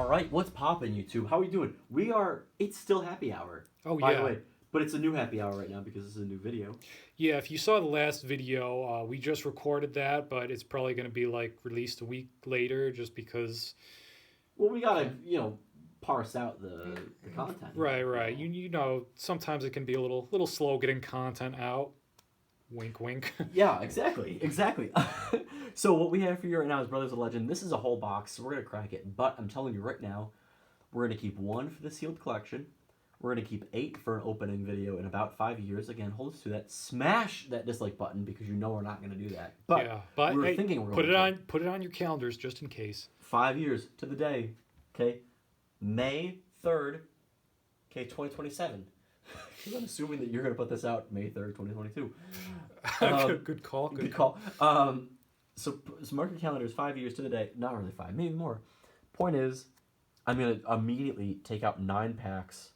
right, what's poppin', YouTube? How are we doing? It's still happy hour. Oh, By yeah. the way, but it's a new happy hour right now because this is a new video. Yeah, if you saw the last video, we just recorded that, but it's probably going to be like released a week later just because. Well, we gotta, parse out the content. Right, right. You know, sometimes it can be a little slow getting content out. Wink, wink. Yeah, exactly. So what we have for you right now is Brothers of Legend. This is a whole box, so we're gonna crack it. But I'm telling you right now, we're gonna keep 1 for the sealed collection. We're gonna keep 8 for an opening video in about 5 years. Again, hold us to that. Smash that dislike button because you know we're not gonna do that. But Yeah, but we were hey, thinking we're put going it to. on put it on your calendars just in case. 5 years to the day. Okay, May 3rd. Okay, 2027. I'm assuming that you're gonna put this out May 3rd, 2022. Good call. Good call. So mark your calendars 5 years to the day. Not really 5, maybe more. Point is, I'm going to immediately take out 9 packs.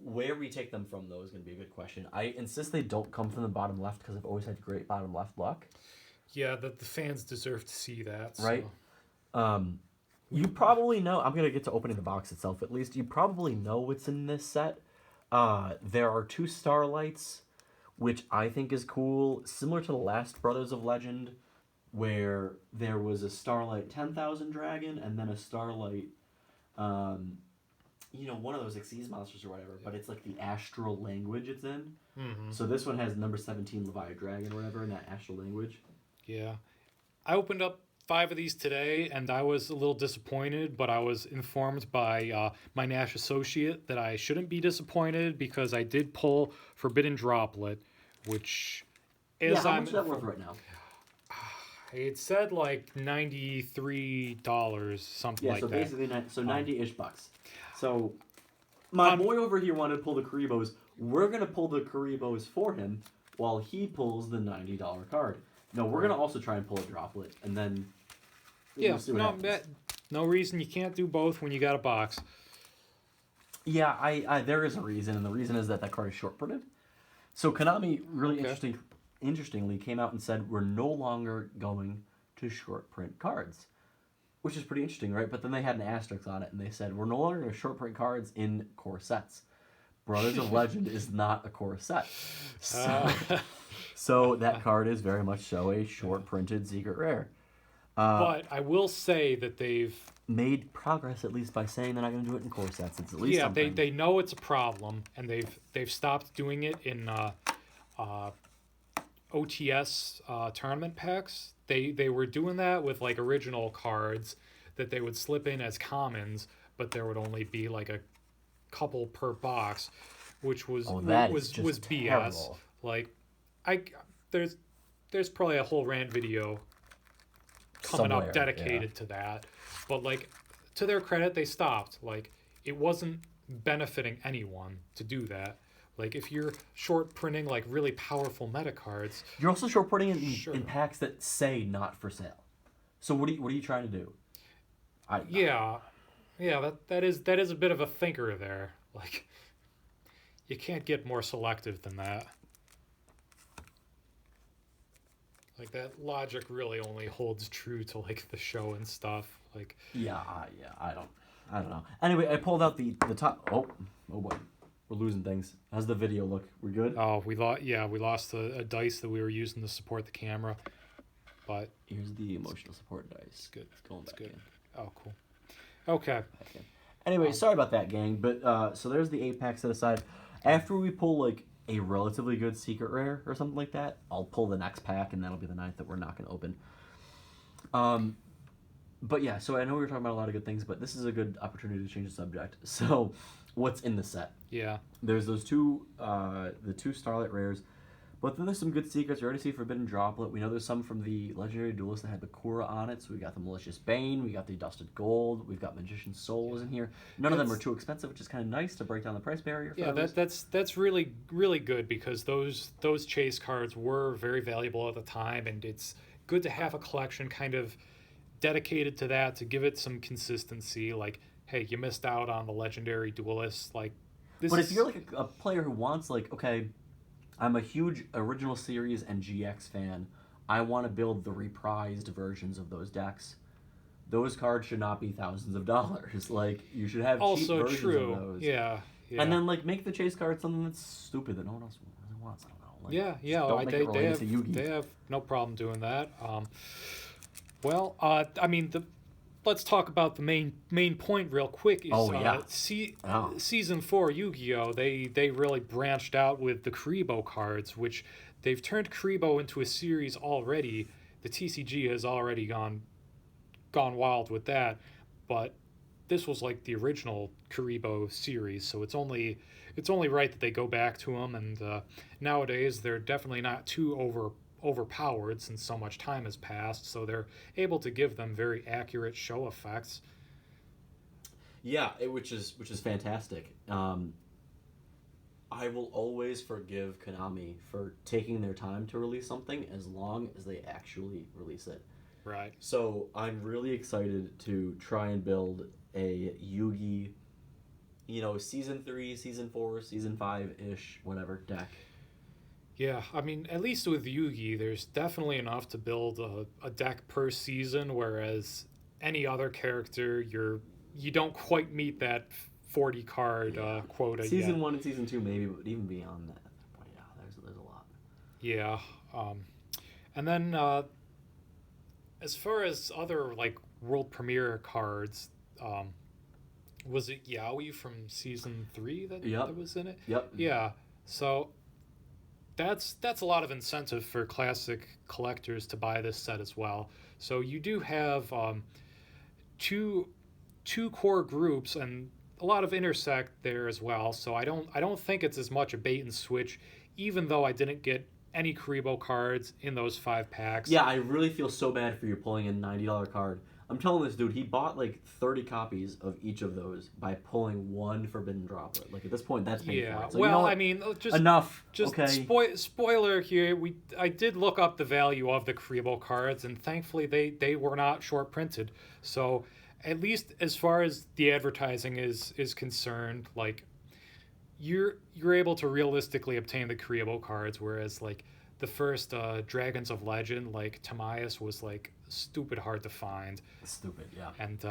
Where we take them from, though, is going to be a good question. I insist they don't come from the bottom left because I've always had great bottom left luck. Yeah, the fans deserve to see that. Right? So. You probably know, I'm going to get to opening the box itself at least. You probably know what's in this set. There are 2 Starlights, which I think is cool, similar to the last Brothers of Legend, where there was a Starlight 10,000 dragon and then a Starlight, one of those Xyz monsters or whatever, but it's like the astral language it's in. Mm-hmm. So this one has number 17 Leviathan Dragon or whatever in that astral language. Yeah. I opened up 5 of these today, and I was a little disappointed, but I was informed by my Nash associate that I shouldn't be disappointed because I did pull Forbidden Droplet, which is... How much is that worth right now? It said like $93, something like so that. Basically, 90-ish bucks. So my boy over here wanted to pull the Karibos. We're going to pull the Karibos for him while he pulls the $90 card. No, we're going to also try and pull a Droplet, and then we'll see what happens. No reason you can't do both when you got a box. Yeah, I there is a reason, and the reason is that card is short printed. So Konami really interestingly came out and said we're no longer going to short print cards, which is pretty interesting, right? But then they had an asterisk on it, and they said we're no longer going to short print cards in core sets. Brothers of Legend is not a core set. So that card is very much so a short printed secret rare. But I will say that they've made progress at least by saying they're not going to do it in core sets. It's at least something. They know it's a problem, and they've stopped doing it in OTS tournament packs. They were doing that with like original cards that they would slip in as commons, but there would only be like a couple per box, which was BS. Terrible. Like there's probably a whole rant video coming up dedicated to that, but like to their credit, they stopped. Like it wasn't benefiting anyone to do that. Like if you're short printing like really powerful meta cards, you're also short printing in packs that say not for sale. So what are you trying to do? That is a bit of a thinker there. Like you can't get more selective than that. Like that logic really only holds true to like the show and stuff. Like I don't know. Anyway, I pulled out the top. Oh boy, we're losing things. How's the video look? We're good. Oh, we lost a dice that we were using to support the camera. But here's the emotional support dice. Good. It's going back in. Oh, cool. Okay. Anyway, sorry about that, gang. But so there's the 8 pack set aside. After we pull like a relatively good secret rare or something like that, I'll pull the next pack, and that'll be the 9th that we're not going to open. But yeah, so I know we were talking about a lot of good things, but this is a good opportunity to change the subject. So, what's in the set? Yeah. There's those the 2 Starlight rares, but then there's some good secrets. You already see Forbidden Droplet. We know there's some from the Legendary Duelist that had the Kura on it. So we got the Malicious Bane, we got the Dusted Gold, we've got Magician's Souls in here. None of them are too expensive, which is kind of nice to break down the price barrier. That's really really good because those chase cards were very valuable at the time, and it's good to have a collection kind of dedicated to that to give it some consistency. Like, hey, you missed out on the Legendary Duelist. Like, if you're like a player who wants like, okay, I'm a huge original series and GX fan. I want to build the reprised versions of those decks. those cards should not be thousands of dollars. Like, you should have cheap Also versions true. of those. Yeah. Yeah. And then, like, make the chase card something that's stupid that no one else really wants. I don't know. Like, yeah. just don't make it related to Yugi. They have no problem doing that. I mean, let's talk about the main point real quick. Is, Season 4 Yu-Gi-Oh! They really branched out with the Karibo cards, which they've turned Karibo into a series already. The TCG has already gone wild with that, but this was like the original Karibo series, so it's only right that they go back to them. And nowadays they're definitely not too overpowered since so much time has passed, so they're able to give them very accurate show effects. Yeah, which is fantastic. I will always forgive Konami for taking their time to release something as long as they actually release it. Right. So I'm really excited to try and build a Yugi, Season 3, Season 4, Season 5-ish, whatever, deck. Yeah, I mean, at least with Yugi, there's definitely enough to build a deck per season, whereas any other character, you don't quite meet that 40 card quota. Season 1 and Season 2 maybe, but even beyond that, yeah, there's a lot. Yeah, and then as far as other like world premiere cards, was it Yaoi from Season 3 that was in it? Yep. Yeah, so that's a lot of incentive for classic collectors to buy this set as well. So you do have two core groups and a lot of intersect there as well. So I don't think it's as much a bait and switch, even though I didn't get any Karibo cards in those 5 packs. Yeah, I really feel so bad for you pulling a $90 card. I'm telling this dude, he bought like 30 copies of each of those by pulling one Forbidden Droplet. Like, at this point, that's paid for. So, well, I mean, just enough. Just okay. Spoiler here. I did look up the value of the Karibo cards, and thankfully they were not short printed. So at least as far as the advertising is concerned, like you're able to realistically obtain the Karibo cards, whereas like the first Dragons of Legend, like Tamias, was like stupid hard to find. Stupid, yeah. And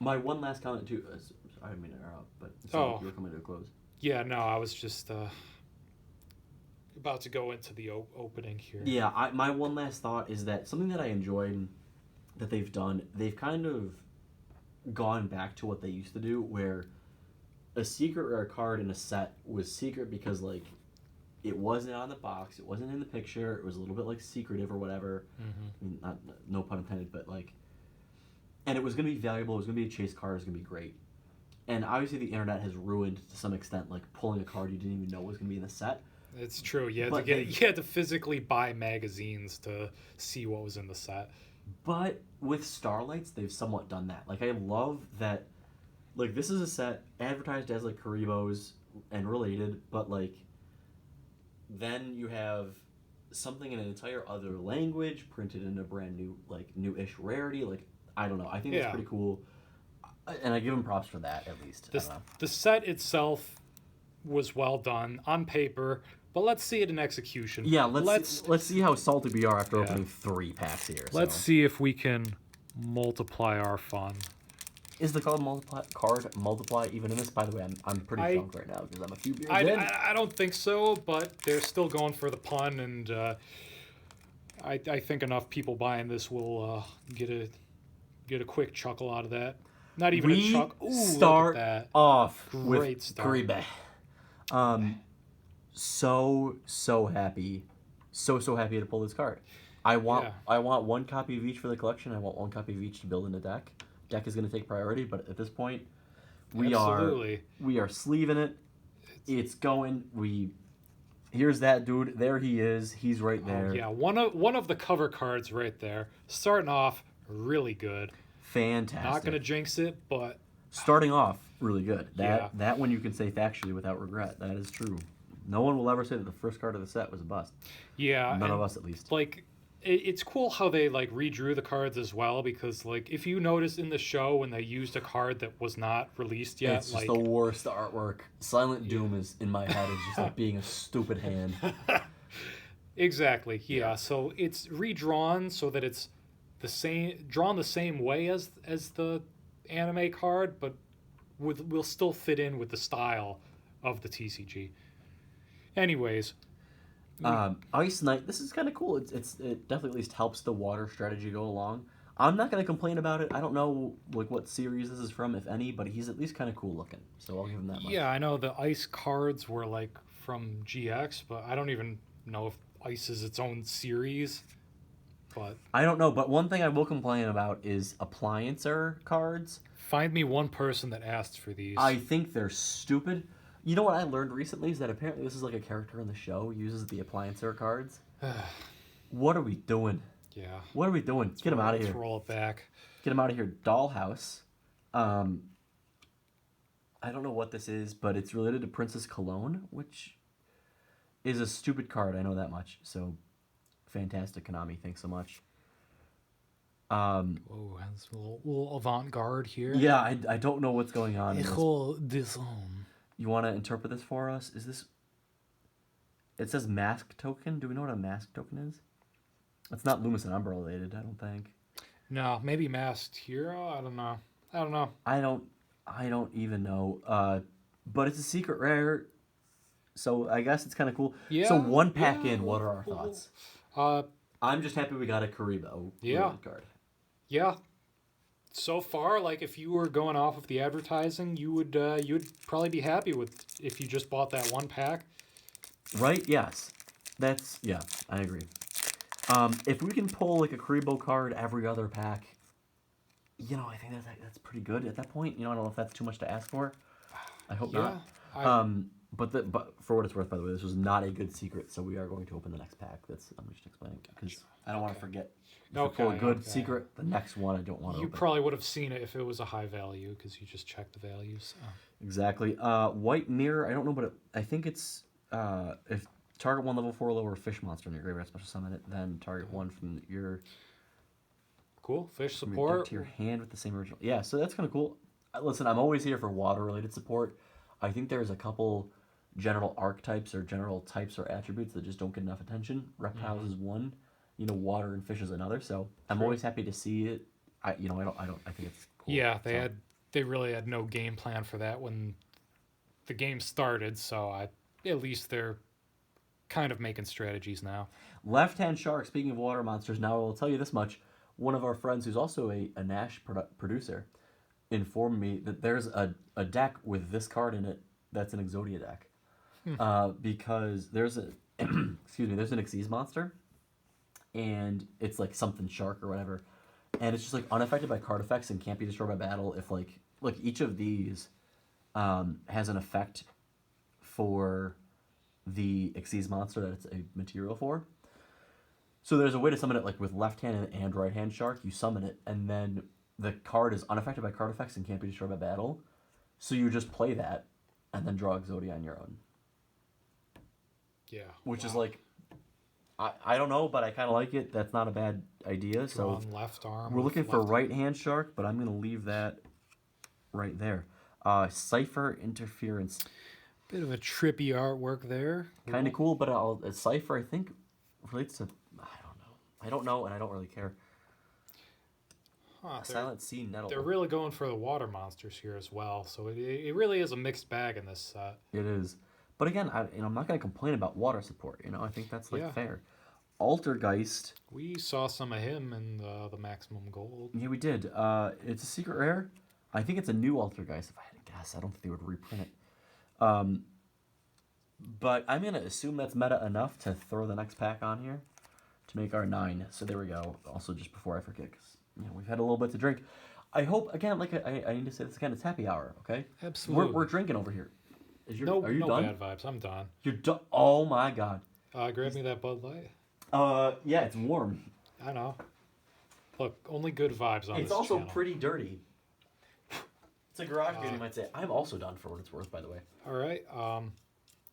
my one last comment too. I didn't mean to interrupt, but you were coming to a close. Yeah, no, I was just about to go into the opening here. Yeah, my one last thought is that something that I enjoyed that they've done, they've kind of gone back to what they used to do, where a secret rare card in a set was secret because like it wasn't on the box, it wasn't in the picture, it was a little bit like secretive or whatever. I mean, no pun intended, but like, and it was going to be valuable, it was going to be a chase card, it was going to be great. And obviously the internet has ruined to some extent like pulling a card you didn't even know was going to be in the set. It's true. You had to physically buy magazines to see what was in the set. But with Starlights, they've somewhat done that. Like, I love that, like, this is a set advertised as, like, Karibos and related, but, like, then you have something in an entire other language printed in a brand new, like, new-ish rarity. Like, I don't know. I think that's pretty cool. And I give them props for that, at least. The set itself was well done on paper, but let's see it in execution. Yeah, let's see how salty we are after opening 3 packs here. Let's see if we can multiply our fun. Is the card multiply even in this? By the way, I'm pretty drunk right now because I'm a few beers in. I don't think so, but they're still going for the pun, and I think enough people buying this will get a quick chuckle out of that. Not even a chuckle. Ooh, start look at that. Off Great with start. Karibe. So happy, so happy to pull this card. I want 1 copy of each for the collection. I want 1 copy of each to build in the deck. Deck is going to take priority, but at this point, we are sleeving it. It's going. Here's that dude. There he is. He's right there. Yeah, one of the cover cards right there. Starting off really good. Fantastic. Not going to jinx it, but starting off really good. That one you can say factually without regret. That is true. No one will ever say that the first card of the set was a bust. Yeah. None of us, at least. Like, it's cool how they, like, redrew the cards as well, because, like, if you notice in the show when they used a card that was not released yet... It's just the worst artwork. Silent Doom is, in my head, is just like being a stupid hand. Exactly, yeah. So it's redrawn so that it's drawn the same way as the anime card, but will still fit in with the style of the TCG. Anyways, Ice Knight. This is kind of cool. It definitely at least helps the water strategy go along. I'm not gonna complain about it. I don't know like what series this is from, if any, but he's at least kind of cool looking. So I'll give him that much. yeah, I know the ice cards were like from GX, but I don't even know if ice is its own series. But I don't know, but one thing I will complain about is appliancer cards. find me one person that asked for these. I think they're stupid. You know what I learned recently is that apparently this is like a character in the show uses the appliancer cards. What are we doing? Yeah. What are we doing? Get him out of here. Let's roll it back. Get him out of here. Dollhouse. I don't know what this is, but it's related to Princess Cologne, which is a stupid card. I know that much. So, fantastic, Konami. Thanks so much. Whoa, that's a little avant-garde here. Yeah, I don't know what's going on. In this. This You want to interpret this for us? Is this... It says mask token. Do we know what a mask token is? It's not Lumos and Umbra related, I don't think. No, maybe Masked Hero? I don't know. I don't even know. But it's a secret rare, so I guess it's kind of cool. Yeah. So one pack in, what are our thoughts? Uh, I'm just happy we got a Karibo Yeah. card. yeah. So far, like if you were going off of the advertising, you would probably be happy with if you just bought that one pack. Right? Yes. Yeah, I agree. If we can pull like a Karibo card every other pack, I think that's pretty good at that point. I don't know if that's too much to ask for. I hope not. But for what it's worth, by the way, this was not a good secret, so we are going to open the next pack. I'm just explaining because I don't want to forget. If we pull a good secret, the next one I don't want to You open. probably would have seen it if it was a high value because you just checked the values. Exactly. White Mirror, I don't know, but I think it's if target one level 4 or lower fish monster in your graveyard special summon it, then target one from your Cool. Fish from your support. deck to your hand with the same original. Yeah, so that's kind of cool. Listen, I'm always here for water related support. I think there's a couple general archetypes or general types or attributes that just don't get enough attention. Reptiles is one, water and fish is another. So I'm always happy to see it. I think it's cool. Yeah, they really had no game plan for that when the game started. So at least they're kind of making strategies now. Left Hand Shark, speaking of water monsters, now I will tell you this much. One of our friends who's also a Nash producer informed me that there's a deck with this card in it that's an Exodia deck. Because there's there's an Xyz monster, and it's like something shark or whatever, and it's just like unaffected by card effects and can't be destroyed by battle if like each of these has an effect for the Xyz monster that it's a material for. So there's a way to summon it like with left hand and right hand shark. You summon it, and then the card is unaffected by card effects and can't be destroyed by battle. So you just play that, and then draw Exodia on your own. Yeah. Which is like, I don't know, but I kind of like it. That's not a bad idea. Draw So on left arm. we're looking for left right hand shark, but I'm gonna leave that right there. Cipher Interference, Bit of a trippy artwork there. kind of cool, but Cipher I think relates to I don't know, and I don't really care. Huh, Silent Sea Nettle. they're really going for the water monsters here as well. So it really is a mixed bag in this set. It is, but again, I'm not gonna complain about water support. I think that's fair. Altergeist. We saw some of him in the Maximum Gold. Yeah, we did. It's a secret rare. I think it's a new Altergeist. If I had to guess, I don't think they would reprint it. But I'm gonna assume that's meta enough to throw the next pack on here to make our 9. So there we go. Also, just before I forget, because we've had a little bit to drink. I hope again, like I need to say this again. It's happy hour, okay? Absolutely. We're drinking over here. Are you no done? bad vibes. I'm done. You're done. Oh my god. Grab me that Bud Light. Yeah, it's warm. I know. Look, only good vibes on this It's also channel. pretty dirty. It's a garage beer, you might say. I'm also done for what it's worth, by the way. All right.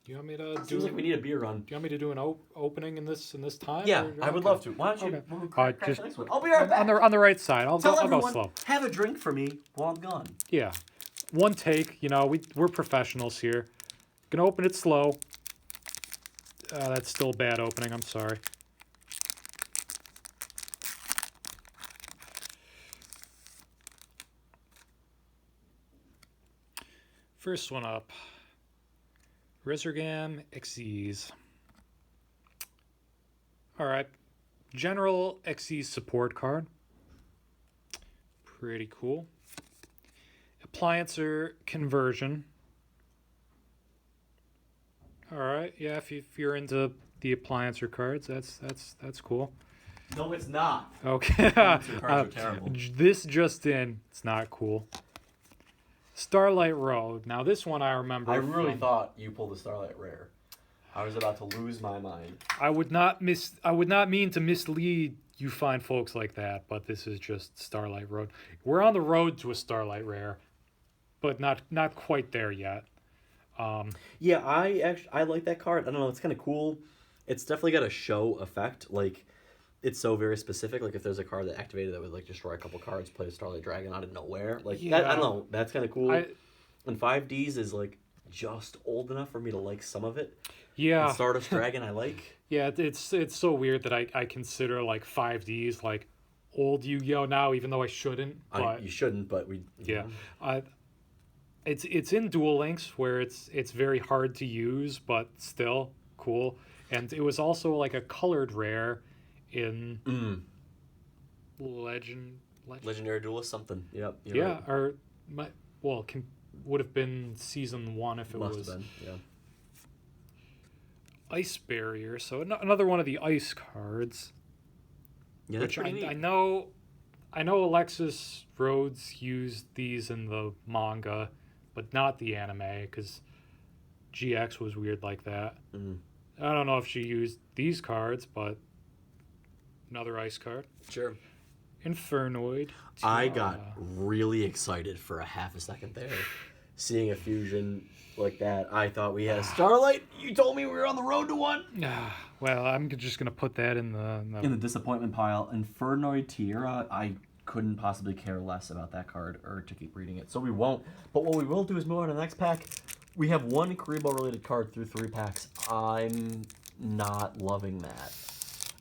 Do you want me to do? Seems like we need a beer run. Do you want me to do an opening in this time? Yeah, or- I would okay. love to. Why don't you? Okay. We'll crack just the next one. I'll be right back. on the right side. I'll Tell go everyone, slow. have a drink for me while I'm gone. Yeah, one take. We're professionals here. Gonna open it slow. That's still a bad opening. I'm sorry. First one up. Resurgam Xyz. Alright. General Xyz support card. Pretty cool. Appliancer conversion. Alright, yeah, if you're into the appliancer cards, that's cool. No, it's not. Okay. Cards are terrible. This just in, it's not cool. Starlight Road. Now this one I remember. I really thought you pulled the Starlight Rare. I was about to lose my mind. I would not mean to mislead you fine folks like that, but this is just Starlight Road. We're on the road to a Starlight Rare, but not quite there yet. Yeah, I like that card. I don't know, it's kind of cool. It's definitely got a show effect. Like, it's so very specific. Like, if there's a card that activated that would like destroy a couple cards, play a Starlight Dragon out of nowhere. Like, Yeah. I don't know. That's kind of cool. And 5Ds is like just old enough for me to like some of it. Yeah. And Stardust Dragon I like. Yeah, it's so weird that I consider like 5Ds like old Yu-Gi-Oh now, even though I shouldn't. But You shouldn't, but we. yeah, it's in Duel Links where it's very hard to use, but still cool. And it was also like a colored rare in Legendary Duelist something. Yep. Yeah, Right. or would have been season 1 if it Must was have been. Yeah. Ice Barrier. So another one of the ice cards. Yeah, that's Which pretty neat. I know Alexis Rhodes used these in the manga, but not the anime, because GX was weird like that. I don't know if she used these cards, but another ice card. Sure. Infernoid. I got really excited for a half a second there. Seeing a fusion like that, I thought we had a Starlight. You told me we were on the road to one. Well, I'm just gonna put that in the disappointment pile. Infernoid Tierra, I couldn't possibly care less about that card or to keep reading it, so we won't. But what we will do is move on to the next pack. We have one Karibo related card through 3 packs. I'm not loving that.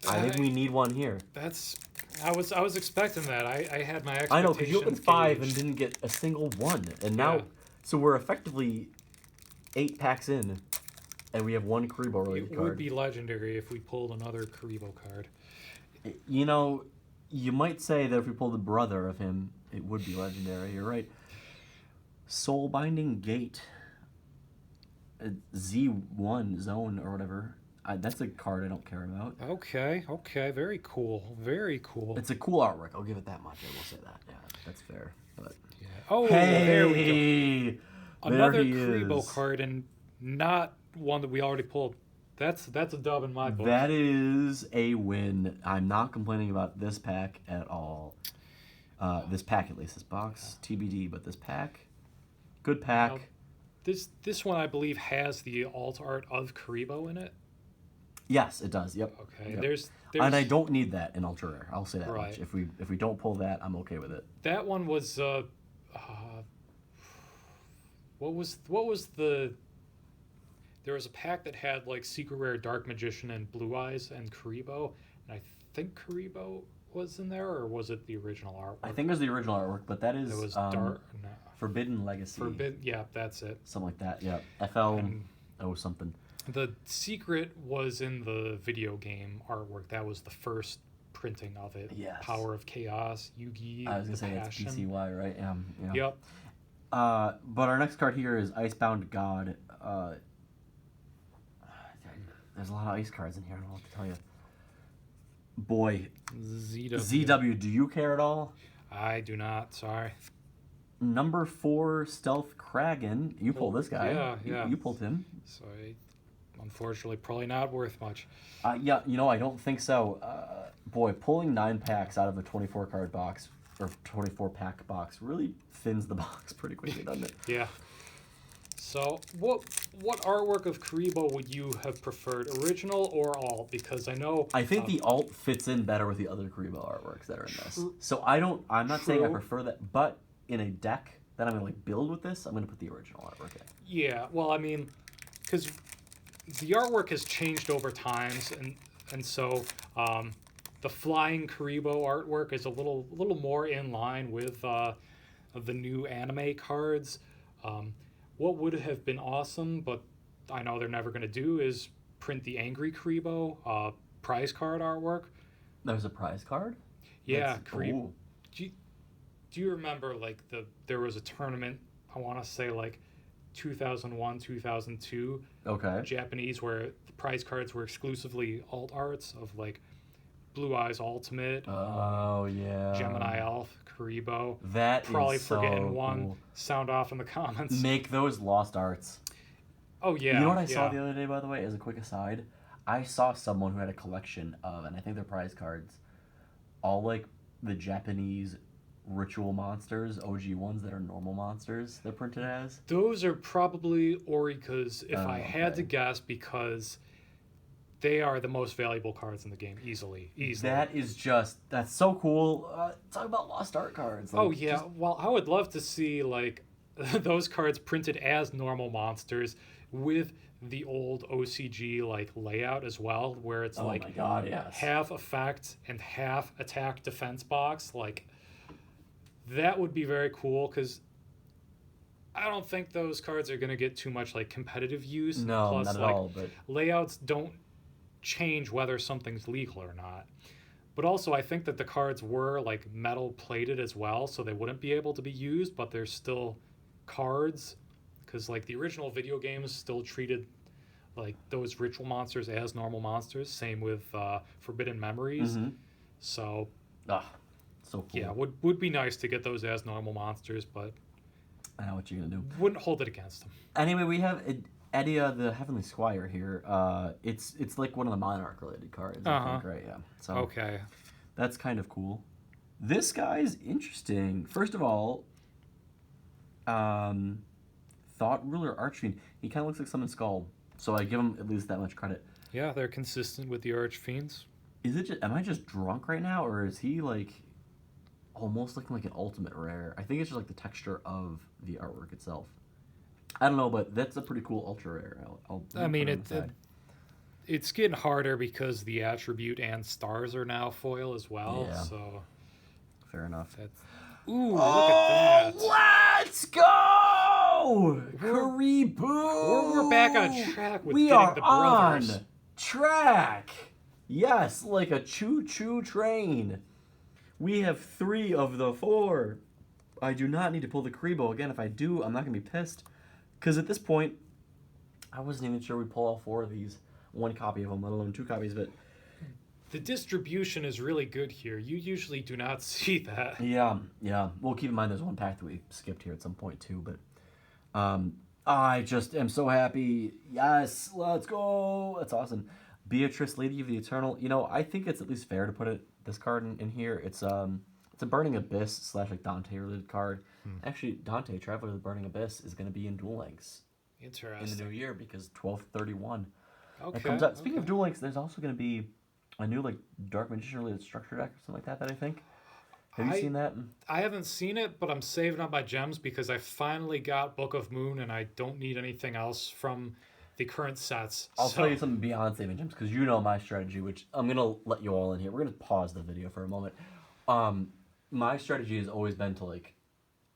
I think we need one here. I was expecting that. I had my expectations. I know, because you opened 5 and gauged. didn't get a single one, and now, so we're effectively 8 packs in, and we have one Karibo related It card. would be legendary if we pulled another Karibo card. You know, you might say that if we pulled the brother of him, it would be legendary. You're right. Soulbinding Gate. Z1 zone or whatever. That's a card I don't care about. Okay, very cool, very cool. It's a cool artwork. I'll give it that much. I will say that. Yeah, that's fair. But Yeah. Oh, hey, there we go. Another he Karibo is. card, and not one that we already pulled. That's a dub in my book. That is a win. I'm not complaining about this pack at all. This pack, at least. This box, TBD, but this pack, good pack. Now, this one, I believe, has the alt art of Karibo in it. Yes, it does. Yep. Okay. Yep. There's And I don't need that in Ultra Rare. I'll say that Right. much. If we don't pull that, I'm okay with it. that one was what was the there was a pack that had like Secret Rare Dark Magician and Blue Eyes and Karibo, and I think Karibo was in there, or was it the original artwork? I think it was the original artwork, but that is It was dark. No. Forbidden Legacy. Yeah, that's it. Something like that. Yeah. FL something. The secret was in the video game artwork. That was the first printing of it. Yes. Power of Chaos, Yugi. I was gonna say Passion. it's PCY, right? Yeah. Yep. But our next card here is Icebound God. There's a lot of ice cards in here. I don't know what to tell you. Boy, ZW, do you care at all? I do not. Sorry. Number 4 Stealth Kragan. You pulled this guy. Yeah. You pulled him. So, unfortunately, probably not worth much. Yeah, I don't think so. Boy, pulling 9 packs out of a 24 card box or 24 pack box really thins the box pretty quickly, doesn't it? Yeah. So, what artwork of Karibo would you have preferred, original or alt? Because I know I think the alt fits in better with the other Karibo artworks that are in this. So I'm not saying I True. prefer that, but in a deck that I'm gonna build with this, I'm gonna put the original artwork in. Yeah, well, I mean, because the artwork has changed over times, and so the flying Karibo artwork is a little more in line with the new anime cards. what would have been awesome, but I know they're never going to do, is print the Angry Karibo prize card artwork. There's a prize card? Yeah, That's cool. Do you remember like there was a tournament, I want to say like 2001, 2002, Okay. Japanese, where the prize cards were exclusively alt arts of like Blue Eyes Ultimate, Oh, yeah. Gemini Elf, Karibo. That Probably is so forgetting one. cool. Sound off in the comments. Make those lost arts. Oh yeah. You know what I yeah. saw the other day, by the way, as a quick aside? I saw someone who had a collection of, and I think they're prize cards, all like the Japanese ritual monsters, OG ones that are normal monsters they're printed as. Those are probably Orica's, if I had to Okay. guess, because they are the most valuable cards in the game, easily. That is that's so cool. Talk about lost art cards. Like, Oh yeah, well, I would love to see like those cards printed as normal monsters with the old OCG like layout as well, where it's oh like my god, yes. half effect and half attack defense box. Like that would be very cool, because I don't think those cards are going to get too much like competitive use. No, Plus, not at like, all. But layouts don't change whether something's legal or not. But also, I think that the cards were like metal plated as well, so they wouldn't be able to be used, but they're still cards, because like the original video games still treated like those ritual monsters as normal monsters. Same with Forbidden Memories. Mhm. So ah, so cool. yeah, would be nice to get those as normal monsters, but I know what you're gonna do. wouldn't hold it against them. Anyway, we have Eddie, the Heavenly Squire here. It's like one of the Monarch related cards. I think, right? Yeah. So Okay. that's kind of cool. This guy's interesting. First of all, Thought Ruler Archfiend. He kind of looks like Summon Skull, so I give him at least that much credit. Yeah, they're consistent with the Archfiends. Is it? Am I just drunk right now, or is he like almost looking like an ultimate rare? I think it's just like the texture of the artwork itself. I don't know, but that's a pretty cool ultra rare. I mean, put it on the side. it's getting harder because the attribute and stars are now foil as well. Yeah. So Fair enough. that's look at that. Let's go! Karibu! We're back on track with we getting are the brothers. on track. Yes, like a choo-choo train. We have 3 of the 4. I do not need to pull the Karibo again. If I do, I'm not gonna be pissed, because at this point, I wasn't even sure we'd pull all 4 of these. 1 copy of them, let alone 2 copies. But The distribution is really good here. You usually do not see that. yeah. Well, keep in mind there's 1 pack that we skipped here at some point too. But I just am so happy. Yes, let's go. That's awesome. Beatrice, Lady of the Eternal. You know, I think it's at least fair to put this card in here. It's a Burning Abyss / like Dante related card. Actually, Dante, Traveler of the Burning Abyss, is going to be in Duel Links in Interesting. the new year because 12/31. Okay. It comes out. Speaking of Duel Links, there's also going to be a new like Dark Magician related structure deck or something like that I think. Have you seen that? I haven't seen it, but I'm saving up my gems because I finally got Book of Moon and I don't need anything else from the current sets. I'll tell you something beyond saving gems, because you know my strategy, which I'm going to let you all in here. We're going to pause the video for a moment. My strategy has always been to like,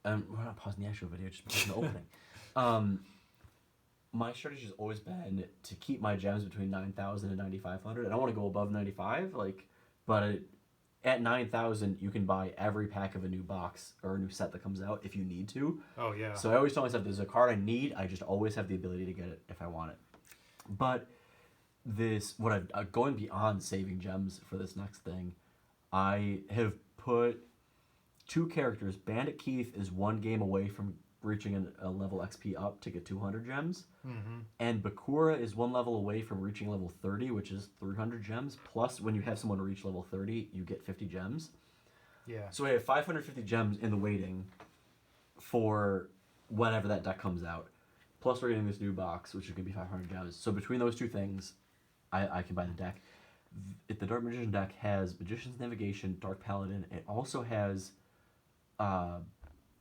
we're not pausing the actual video, just pausing the opening. My strategy has always been to keep my gems between 9,000 and 9,500. I don't want to go above 95, but at 9,000 you can buy every pack of a new box or a new set that comes out if you need to. Oh yeah. So I always tell myself, there's a card I need, I just always have the ability to get it if I want it. But going beyond saving gems for this next thing, I have put 2 characters. Bandit Keith is 1 game away from reaching a level XP up to get 200 gems. And Bakura is 1 level away from reaching level 30, which is 300 gems. Plus, when you have someone reach level 30, you get 50 gems. Yeah. So we have 550 gems in the waiting for whenever that deck comes out. Plus, we're getting this new box, which is going to be 500 gems. So between those 2 things, I can buy the deck. The Dark Magician deck has Magician's Navigation, Dark Paladin. It also has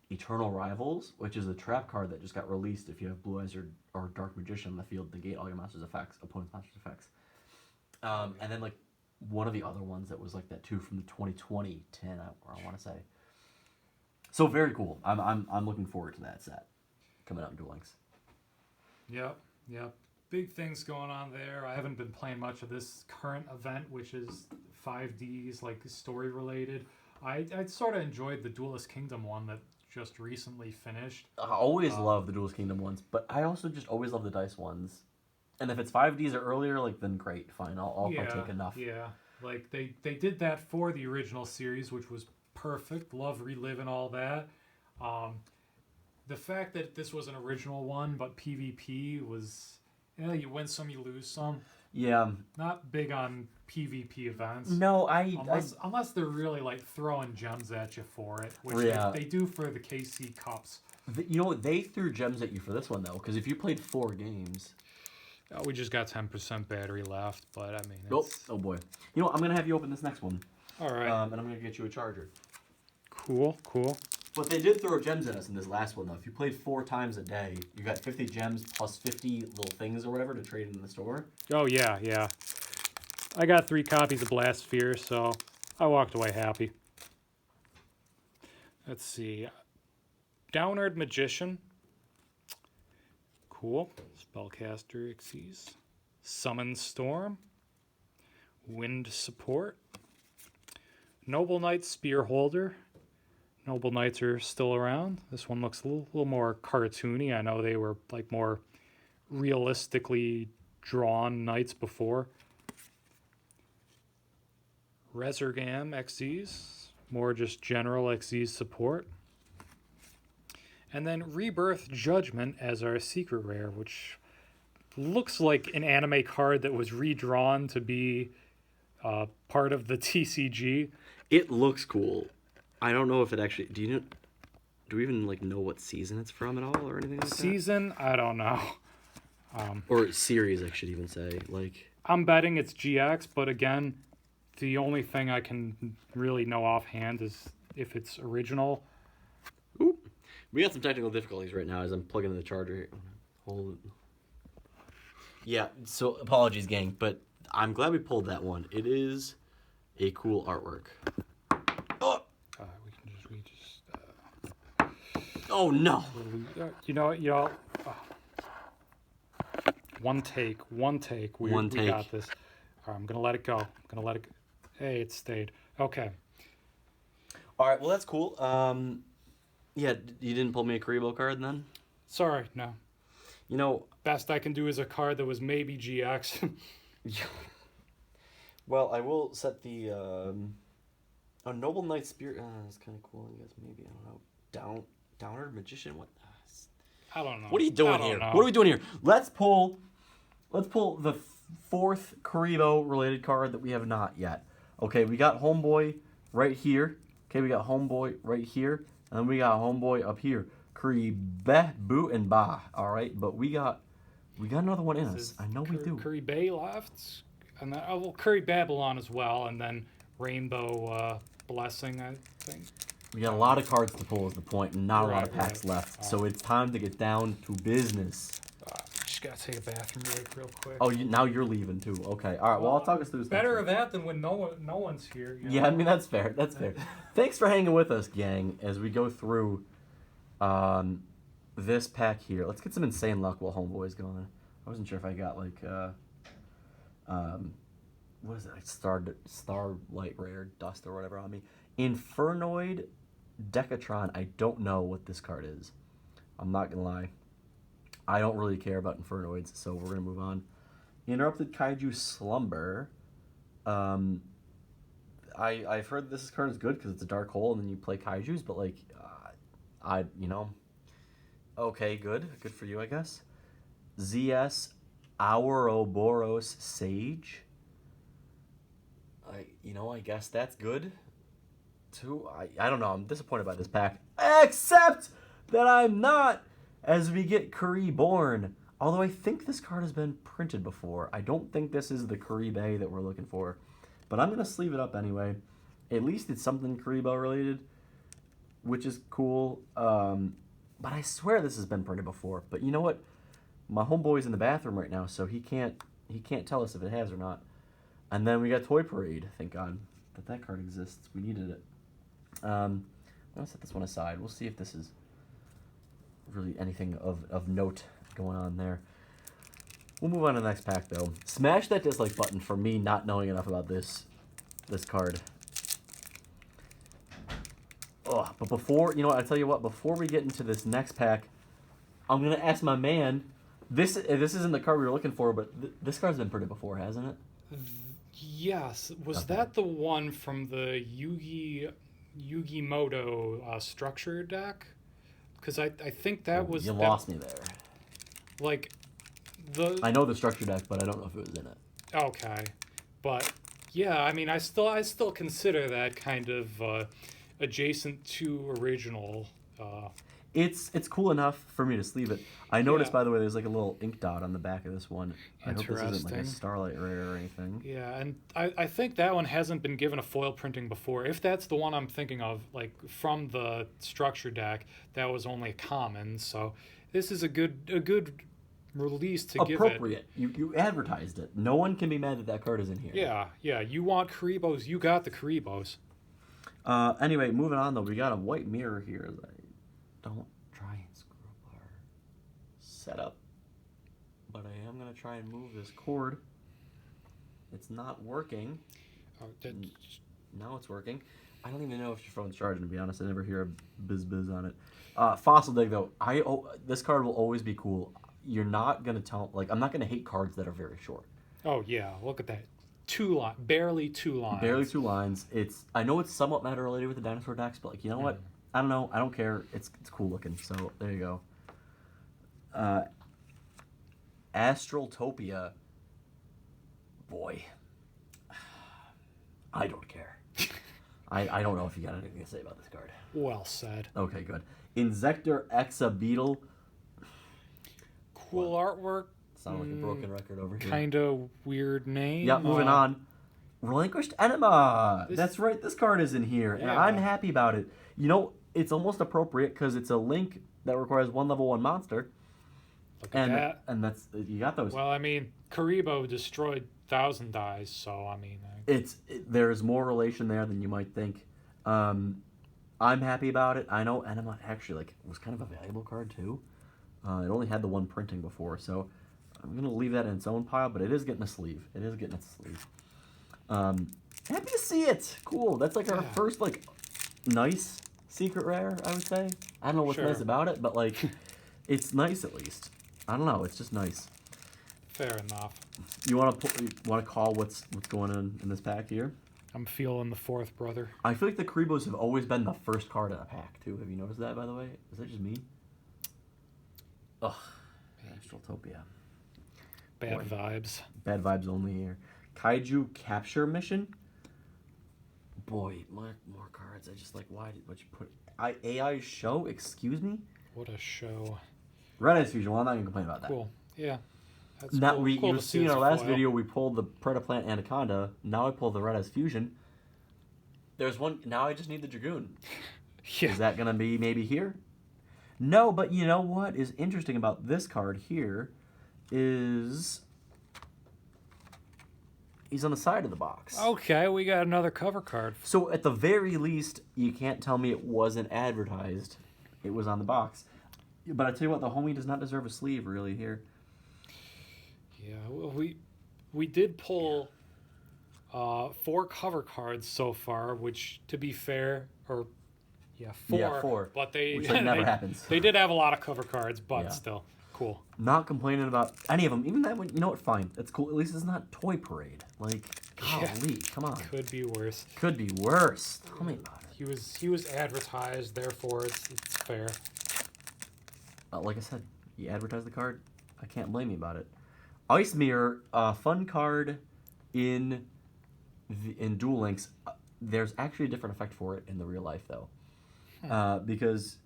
Eternal Rivals, which is a trap card that just got released if you have Blue Eyes or Dark Magician on the field, negate all your monsters' effects, opponent's monsters' effects. And then like one of the other ones that was like that too from the 2020 10, I want to say. So very cool. I'm looking forward to that set coming out in Duel Links. Yep. Yep. Big things going on there. I haven't been playing much of this current event, which is 5Ds, like story related. I sort of enjoyed the Duelist Kingdom one that just recently finished. I always love the Duelist Kingdom ones, but I also just always love the dice ones. And if it's 5Ds or earlier, like then great, fine. I'll take enough. Yeah. Like they did that for the original series, which was perfect. Love reliving all that. The fact that this was an original one, but PvP was, you win some, you lose some. Yeah. Not big on PvP events. No, unless they're really like throwing gems at you for it, which they do for the KC Cups. They threw gems at you for this one though, because if you played 4 games. Oh, we just got 10% battery left, but I mean. Oh boy. You know what? I'm gonna have you open this next one. All right. And I'm gonna get you a charger. Cool. But they did throw gems at us in this last one, though. If you played 4 times a day, you got 50 gems plus 50 little things or whatever to trade in the store. Oh, yeah. I got 3 copies of Blast Sphere, so I walked away happy. Let's see. Downward Magician. Cool. Spellcaster Xyz. Summon Storm. Wind Support. Noble Knight Spearholder. Noble Knights are still around. This one looks a little more cartoony. I know they were like more realistically drawn knights before. Resurgam Xyz, more just general Xyz support. And then Rebirth Judgment as our secret rare, which looks like an anime card that was redrawn to be part of the TCG. It looks cool. I don't know if it actually. Do we even know what season it's from at all or anything like that? Season? I don't know. Or series, I should even say. I'm betting it's GX, but again, the only thing I can really know offhand is if it's original. Oop. We got some technical difficulties right now as I'm plugging in the charger here. Hold it. Yeah, so apologies, gang, but I'm glad we pulled that one. It is a cool artwork. Oh! Oh no! You know. One take. We got this. All right, I'm gonna let it go. Hey, it stayed. Okay. All right. Well, that's cool. Yeah, you didn't pull me a Karibo card then? Sorry, no. Best I can do is a card that was maybe GX. Yeah. Well, I will set the Noble Knight Spirit. That's kind of cool. I guess maybe I don't know. Downward Magician. What? I don't know. What are you doing here? What are we doing here? Let's pull the 4th Karibo related card that we have not yet. Okay, we got Homeboy right here. Okay, we got Homeboy right here, and then we got Homeboy up here. Kuribe, Boo, and Ba. All right, but we got another one in us. I know we do. Kuribe left, and then Curry Babylon as well, and then Rainbow Blessing, I think. We got a lot of cards to pull is the point, and not a lot of packs left. So it's time to get down to business. Just gotta take a bathroom break real quick. Oh, now you're leaving too. Okay, all right. Well, I'll talk us through this. Better of that than when no one's here. Yeah, I mean that's fair. That's fair. Thanks for hanging with us, gang, as we go through this pack here. Let's get some insane luck while Homeboy's going. I wasn't sure if I got what is it? Starlight Rare Dust or whatever on me. Infernoid Decatron. I don't know what this card is. I'm not gonna lie. I don't really care about Infernoids, so we're gonna move on. Interrupted Kaiju Slumber. I've heard this card is good because it's a dark hole and then you play Kaijus, but okay, good for you, I guess. ZS Ouroboros Sage. I guess that's good. Too. I don't know. I'm disappointed by this pack. Except that I'm not, as we get Kuribe Born. Although I think this card has been printed before. I don't think this is the Kuribe that we're looking for. But I'm going to sleeve it up anyway. At least it's something Kuribo related, which is cool. But I swear this has been printed before. But you know what? My homeboy's in the bathroom right now, so he can't tell us if it has or not. And then we got Toy Parade. Thank God that card exists. We needed it. I'm going to set this one aside. We'll see if this is really anything of note going on there. We'll move on to the next pack, though. Smash that dislike button for me not knowing enough about this card. Oh, but before, you know what, I tell you what, before we get into this next pack, I'm going to ask my man, this isn't the card we were looking for, but this card's been printed before, hasn't it? Yes. Was Okay. that the one from the Yugi-Moto structure deck? Because I think that was... You lost me there. Like, I know the structure deck, but I don't know if it was in it. Okay. But, yeah, I mean, I still consider that kind of adjacent to original. It's cool enough for me to sleeve it. I noticed, by the way, there's like a little ink dot on the back of this one. I hope this isn't like a Starlight Rare or anything. Yeah, and I think that one hasn't been given a foil printing before. If that's the one I'm thinking of, like from the structure deck, that was only a common. So this is a good release to give it. Appropriate. You advertised it. No one can be mad that that card is in here. Yeah. You want Karibos, you got the Karibos. Anyway, moving on though, we got a white mirror here. Don't try and screw up our setup, but I am gonna try and move this cord. It's not working. Oh, now it's working. I don't even know if your phone's charging, to be honest. I never hear a biz on it. Fossil Dig though, this card will always be cool. You're not gonna I'm not gonna hate cards that are very short. Oh yeah, look at that. Barely two lines. Barely 2 lines. I know it's somewhat meta related with the dinosaur decks, but like, you know what? I don't know. I don't care. It's cool looking. So there you go. Astraltopia. Boy, I don't care. I don't know if you got anything to say about this card. Well said. Okay, good. Insector Exa Beetle. Cool artwork. Sound like a broken record over here. Kind of weird name. Yeah, moving on. Relinquished Enema. That's right. This card is in here, and Yeah. I'm happy about it. You know, it's almost appropriate because it's a link that requires 1 level 1 monster. Look at that. And that's, you got those. Well, I mean, Karibo destroyed 1,000 dies, so I mean... There's more relation there than you might think. I'm happy about it. I know Enema actually was kind of a valuable card too. It only had the 1 printing before, so I'm going to leave that in its own pile, but it is getting a sleeve. It is getting its sleeve. Happy to see it. Cool. That's like our first nice secret rare, I would say. I don't know what's nice about it, but it's nice at least. I don't know. It's just nice. Fair enough. You want to call what's going on in this pack here? I'm feeling the 4th brother. I feel like the Karibos have always been the first card in a pack too. Have you noticed that, by the way? Is that just me? Ugh. Astraltopia. Bad vibes. Bad vibes only here. Kaiju Capture Mission. Boy, more cards. I just why did you put AI Show? Excuse me. What a show. Red Eyes Fusion. Well, I'm not gonna complain about that. Cool. Yeah. That's Now cool. you see in our last video we pulled the Predaplant Anaconda. Now I pulled the Red Eyes Fusion. There's one. Now I just need the Dragoon. Yeah. Is that gonna be maybe here? No, but you know what is interesting about this card here is he's on the side of the box. Okay, we got another cover card. So at the very least, you can't tell me it wasn't advertised. It was on the box. But I tell you what, the homie does not deserve a sleeve really here. Yeah, well, we did pull 4 cover cards so far, which, to be fair, 4. Yeah, 4. But they Which never happens. They did have a lot of cover cards, but still cool. Not complaining about any of them. Even that one, you know what? Fine, it's cool. At least it's not Toy Parade. Golly, come on. Could be worse. Could be worse. Tell me about it. He was advertised, therefore it's fair. Like I said, you advertise the card. I can't blame you about it. Ice Mirror, fun card in Duel Links. There's actually a different effect for it in the real life though, because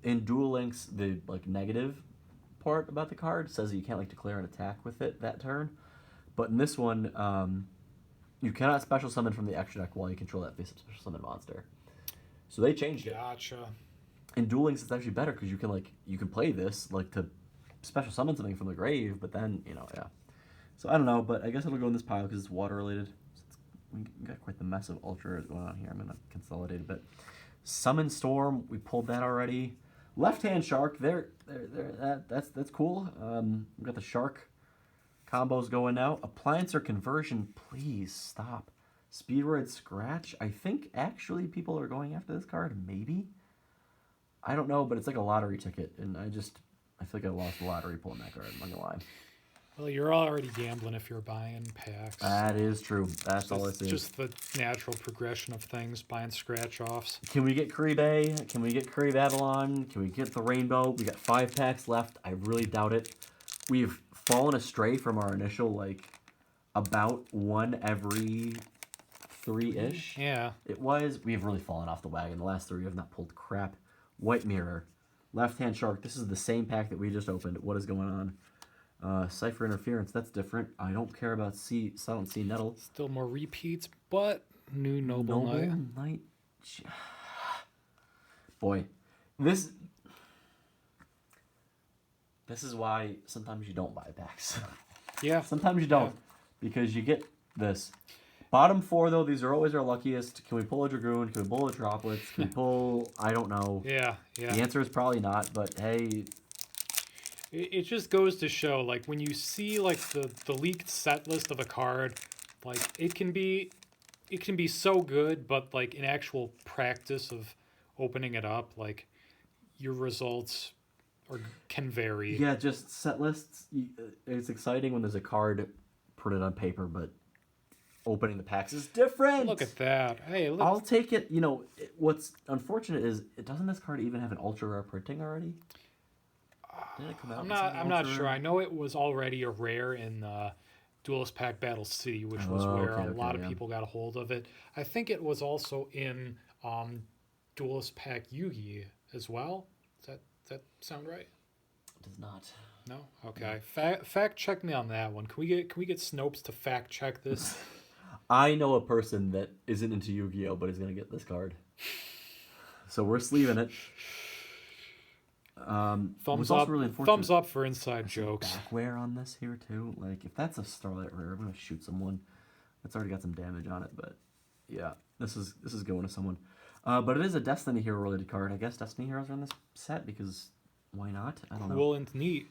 in Duel Links the negative part about the card says that you can't declare an attack with it that turn, but in this one you cannot special summon from the extra deck while you control that face-up special summon monster. So they changed it. Gotcha. In Duel Links it's actually better because you can play this to special summon something from the grave, but then so I don't know, but I guess it'll go in this pile because it's water related. We got quite the mess of ultra going on here. I'm gonna consolidate a bit. Summon Storm, we pulled that already. Left hand shark, that's cool. We got the shark Combos going out. Appliance or conversion, please stop. Speedroid Scratch. I think actually people are going after this card. Maybe. I don't know, but it's like a lottery ticket, and I feel like I lost the lottery pulling that card. I'm not gonna lie. Well, you're already gambling if you're buying packs. That is true. That's all it is. Just the natural progression of things, buying scratch-offs. Can we get Caribe? Can we get Caribe Avalon? Can we get the Rainbow? We got 5 packs left. I really doubt it. We've fallen astray from our initial, like, about one every 3-ish. Yeah. It was. We have really fallen off the wagon. The last 3 have not pulled crap. White Mirror. Left-hand Shark. This is the same pack that we just opened. What is going on? Cipher Interference, that's different. I don't care about Silent Sea Nettle. Still more repeats, but new Noble Knight. Boy, this is why sometimes you don't buy packs. Yeah. Sometimes you don't, because you get this. Bottom 4, though, these are always our luckiest. Can we pull a Dragoon? Can we pull a Droplets? Can we pull... I don't know. Yeah. The answer is probably not, but hey... It just goes to show, like, when you see, like, the leaked set list of a card, like, it can be so good, but, like, in actual practice of opening it up, like, your results can vary. Yeah, just set lists. It's exciting when there's a card printed on paper, but opening the packs is different. Look at that. Hey, look. I'll take it. You know, what's unfortunate is, doesn't this card even have an ultra rare printing already? Did it come out? I'm not sure. I know it was already a rare in Duelist Pack Battle City, which was where a lot of people got a hold of it. I think it was also in Duelist Pack Yu-Gi as well. Does that sound right? It does not. No? Okay. Fact check me on that one. Can we get Snopes to fact check this? I know a person that isn't into Yu-Gi-Oh, but is gonna get this card. So we're sleeving it. Thumbs up. Really thumbs up for inside jokes. Backwear on this here too. Like, if that's a Starlight Rare, I'm gonna shoot someone. That's already got some damage on it, but yeah, this is going to someone. But it is a Destiny Hero related card. I guess Destiny Heroes are in this set because why not? I don't know. Cool and neat.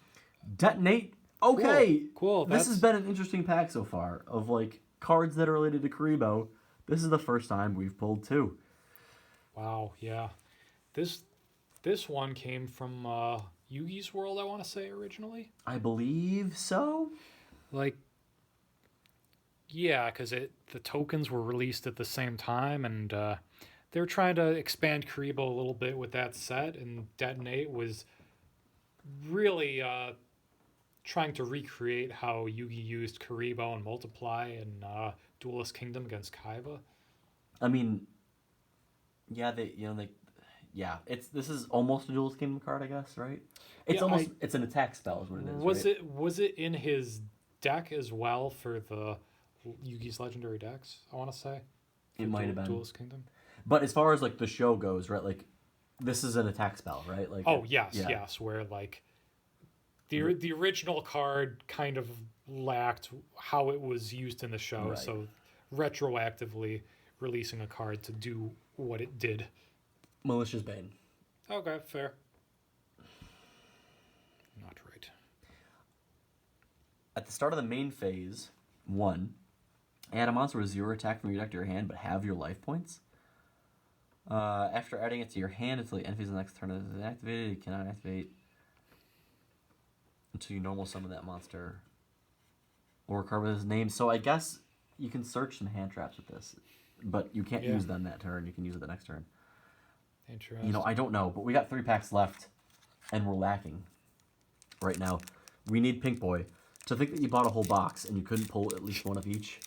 Detonate. Okay. Cool. This has been an interesting pack so far of like cards that are related to Karibo. This is the first time we've pulled 2. Wow. Yeah. This one came from Yugi's World, I want to say, originally. I believe so. Like, yeah, because the tokens were released at the same time, and they were trying to expand Karibo a little bit with that set, and Detonate was really trying to recreate how Yugi used Karibo and Multiply in Duelist Kingdom against Kaiba. I mean, yeah, yeah, this is almost a Duelist Kingdom card, I guess, right? It's it's an attack spell is what it is. Was it in his deck as well for the Yugi's Legendary decks, I want to say? It might have been. Duelist Kingdom. But as far as like the show goes, right, like this is an attack spell, right? Like yes, where like the original card kind of lacked how it was used in the show, right. So retroactively releasing a card to do what it did. Malicious Bane. Okay, fair. Not right. At the start of the main phase, 1, add a monster with 0 attack from your deck to your hand, but have your life points. After adding it to your hand until the end phase of the next turn is activated, you cannot activate until you normal summon that monster or card with his name. So I guess you can search some hand traps with this, but you can't use them that turn. You can use it the next turn. Interesting. You know, I don't know, but we got 3 packs left, and we're lacking right now. We need Pink Boy. To think that you bought a whole box and you couldn't pull at least one of each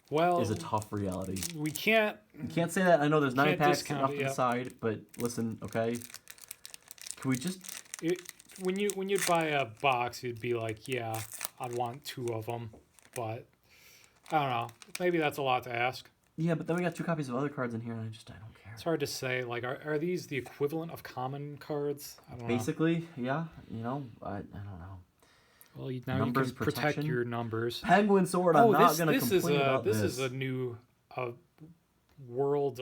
is a tough reality. We can't... You can't say that. I know there's 9 packs off to the yep. side, but listen, okay? Can we just... When you'd buy a box, you'd be like, yeah, I'd want 2 of them, but I don't know. Maybe that's a lot to ask. Yeah, but then we got 2 copies of other cards in here, and I don't care. It's hard to say. Like, are these the equivalent of common cards? I don't know. Basically, yeah. You know, I don't know. Well, now you can protect your numbers. Penguin Sword, I'm not going to complain about this. This is a new world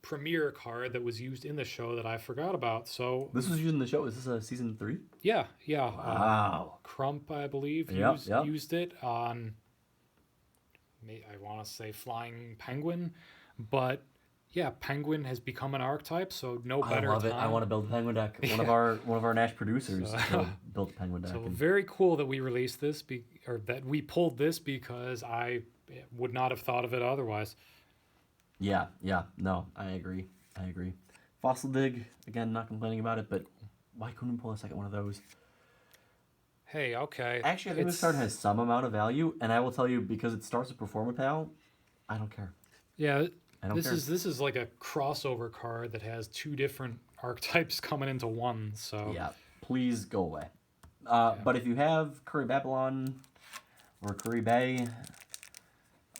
premiere card that was used in the show that I forgot about. So This was used in the show. Is this a season 3? yeah. Wow. Crump, I believe, Yep. used it on, I want to say Flying Penguin, but yeah, Penguin has become an archetype, so no better I love time. it. I want to build a penguin deck. One of our Nash producers built a penguin deck. So and very cool that we released this, or that we pulled this, because I would not have thought of it otherwise. yeah. No, I agree. Fossil Dig, again, not complaining about it, but why couldn't we pull a second one of those? Hey, okay. Actually, I think this card has some amount of value, and I will tell you, because it starts with Performa Pal, I don't care. Yeah, I don't this care. is like a crossover card that has two different archetypes coming into one. So Yeah, please go away. But if you have Curry Babylon or Curry Bay,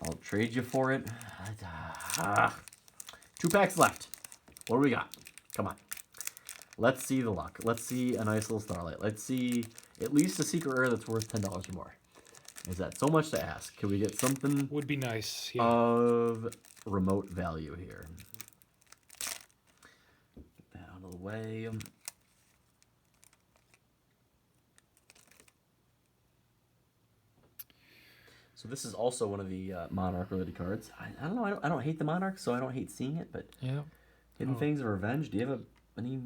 I'll trade you for it. 2 packs left. What do we got? Come on. Let's see the luck. Let's see a nice little Starlight. Let's see at least a secret rare that's worth $10 or more. Is that so much to ask? Can we get something would be nice. Yeah. of remote value here? Get that out of the way. So this is also one of the Monarch related cards. I don't know. I don't hate the Monarch, so I don't hate seeing it. But Yeah. Hidden Fangs of Revenge. Do you have any?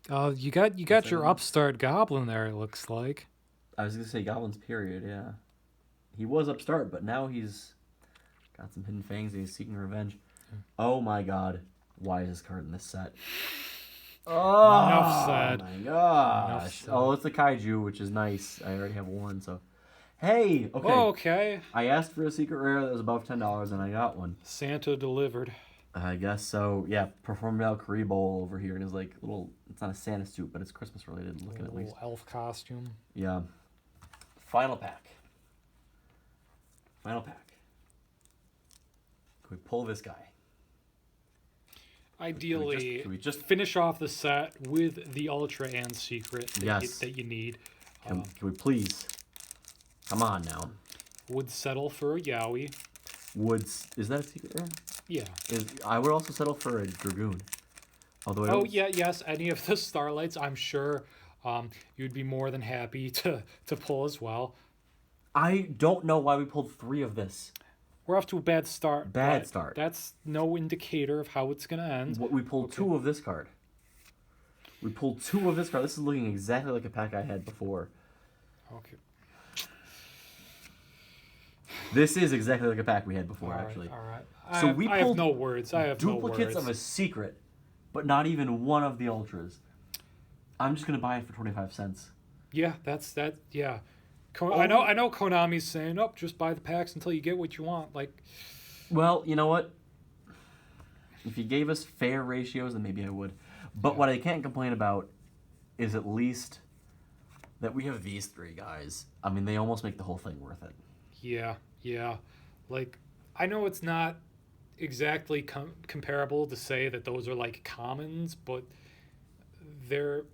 You got your upstart goblin there. It looks like. I was gonna say Goblins. Period. Yeah. He was upstart, but now he's got some Hidden Fangs and he's seeking revenge. Oh my God! Why is this card in this set? Oh Enough said. my gosh! Enough said. Oh, it's a kaiju, which is nice. I already have one, so. Hey, okay. Oh, okay. I asked for a secret rare that was above $10, and I got one. Santa delivered. I guess so. Yeah, Perform Valkyrie Bowl over here, and it's like little. It's not a Santa suit, but it's Christmas related looking at least. Little elf costume. Yeah. Final pack. Can we pull this guy? Ideally, Can we just finish off the set with the Ultra and Secret that you need. Can we please? Come on now. Would settle for a Yowie. Woods, is that a secret rare? Yeah. I would also settle for a Dragoon. Although yes, any of the Starlights, I'm sure you'd be more than happy to pull as well. I don't know why we pulled 3 of this. We're off to a bad start. Bad start. That's no indicator of how it's going to end. We pulled 2 of this card. This is looking exactly like a pack I had before. Okay. This is exactly like a pack we had before, All right, actually. All right. So I have no words. Duplicates of a secret, but not even one of the ultras. I'm just gonna buy it for 25 cents. Yeah, that's that. Yeah, I know. Konami's saying, "Oh, just buy the packs until you get what you want." Like, well, you know what? If you gave us fair ratios, then maybe I would. But what I can't complain about is at least that we have these 3 guys. I mean, they almost make the whole thing worth it. Yeah. Like, I know it's not exactly comparable to say that those are like commons, but they're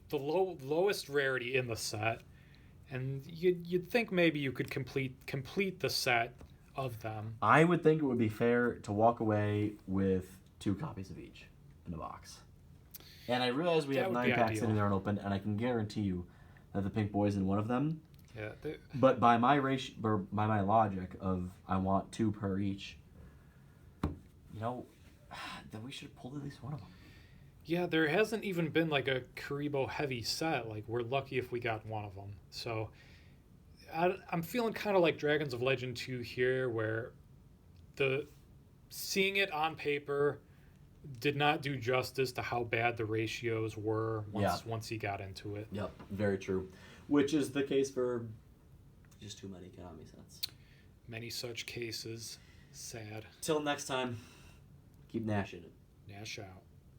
the lowest rarity in the set, and you'd think maybe you could complete the set of them. I would think it would be fair to walk away with 2 copies of each in the box. And I realize we have 9 packs sitting there unopened, and I can guarantee you that the pink boy's in one of them. Yeah. But by my ratio, or by my logic of I want 2 per each, then we should have pulled at least one of them. Yeah, there hasn't even been like a Karibo heavy set. Like, we're lucky if we got one of them. So I'm feeling kind of like Dragons of Legend 2 here, where seeing it on paper did not do justice to how bad the ratios were once he got into it. Yep, very true. Which is the case for just too many Konami sets. Many such cases. Sad. Till next time, keep gnashing it. Nash out.